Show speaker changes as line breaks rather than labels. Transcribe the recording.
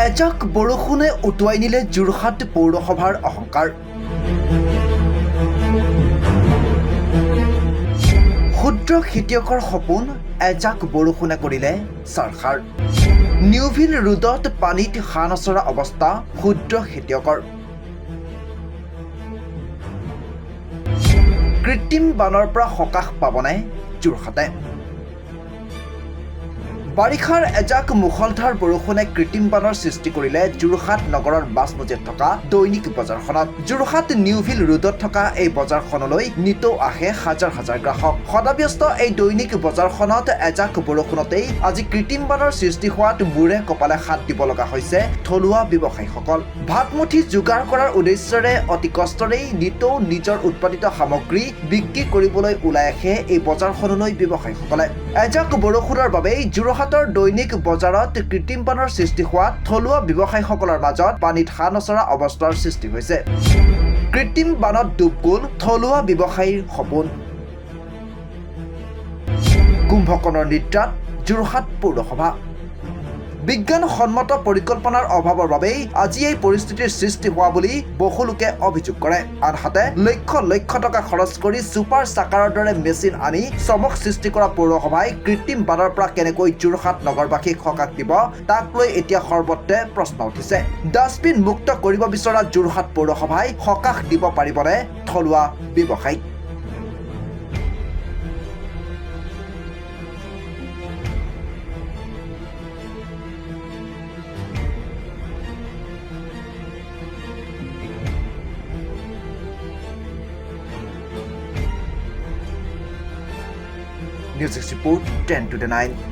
এজাক বৰষুণে উটুৱাই নিলে যোৰহাট পৌৰসভাৰ অহংকাৰ। ক্ষুদ্ৰ খেতিয়কৰ সপোন এজাক বৰষুণে কৰিলে ছাৰখাৰ। নিউভিল ৰোডত পানীত হাঁহ নচৰা অৱস্থা ক্ষুদ্ৰ খেতিয়কৰ। কৃত্ৰিম বানৰ পৰা সকাহ পাবনে যোৰহাটে? বাৰিষাৰ এজাক মুখলধাৰ বৰষুণে কৃত্ৰিম বানৰ সৃষ্টি কৰিলে যোৰহাট নগৰৰ মাজমজিয়াত থকা দৈনিক বজাৰখনত। যোৰহাট নিউভিল ৰোডত থকা এই বজাৰখনলৈ নিতৌ আহে হাজাৰ হাজাৰ গ্ৰাহক। সদাব্যস্ত এই দৈনিক বজাৰখনত এজাক বৰষুণতেই আজি কৃত্ৰিম বানৰ সৃষ্টি হোৱাত মূৰে কপালে হাত দিব লগা হৈছে থলুৱা ব্যৱসায়ীসকল। ভাতমুঠি যোগাৰ কৰাৰ উদ্দেশ্যেৰে অতি কষ্টৰেই নিতৌ নিজৰ উৎপাদিত সামগ্ৰী বিক্ৰী কৰিবলৈ ওলাই আহে এই বজাৰখনলৈ ব্যৱসায়ীসকলে। এজাক বৰষুণৰ বাবেই যোৰহাটৰ দৈনিক বজাৰত কৃত্ৰিম বানৰ সৃষ্টি হোৱাত থলুৱা ব্যৱসায়ীসকলৰ মাজত পানীত হাঁহ নচৰা অৱস্থাৰ সৃষ্টি হৈছে। কৃত্ৰিম বানত ডুব গ'ল থলুৱা ব্যৱসায়ীৰ সপোন। কুম্ভকৰ্ণৰ নিদ্ৰাত যোৰহাট পৌৰসভা। বিজ্ঞানসন্মত পৰিকল্পনাৰ অভাৱৰ বাবেই আজি এই পৰিস্থিতিৰ সৃষ্টি হোৱা বুলি বহু লোকে অভিযোগ কৰে। আনহাতে লক্ষ লক্ষ টকা খৰচ কৰি ছুপাৰ চাকাৰৰ দৰে মেচিন আনি চমক সৃষ্টি কৰা পৌৰসভাই কৃত্ৰিম বানৰ পৰা কেনেকৈ যোৰহাট নগৰবাসীক সকাহ দিব তাক লৈ এতিয়া সৰ্বত্ৰে প্ৰশ্ন উঠিছে। ডাষ্টবিন মুক্ত কৰিব বিচৰা যোৰহাট পৌৰসভাই সকাহ দিব পাৰিবনে থলুৱা ব্যৱসায়ীক? News Report 10 to the 9.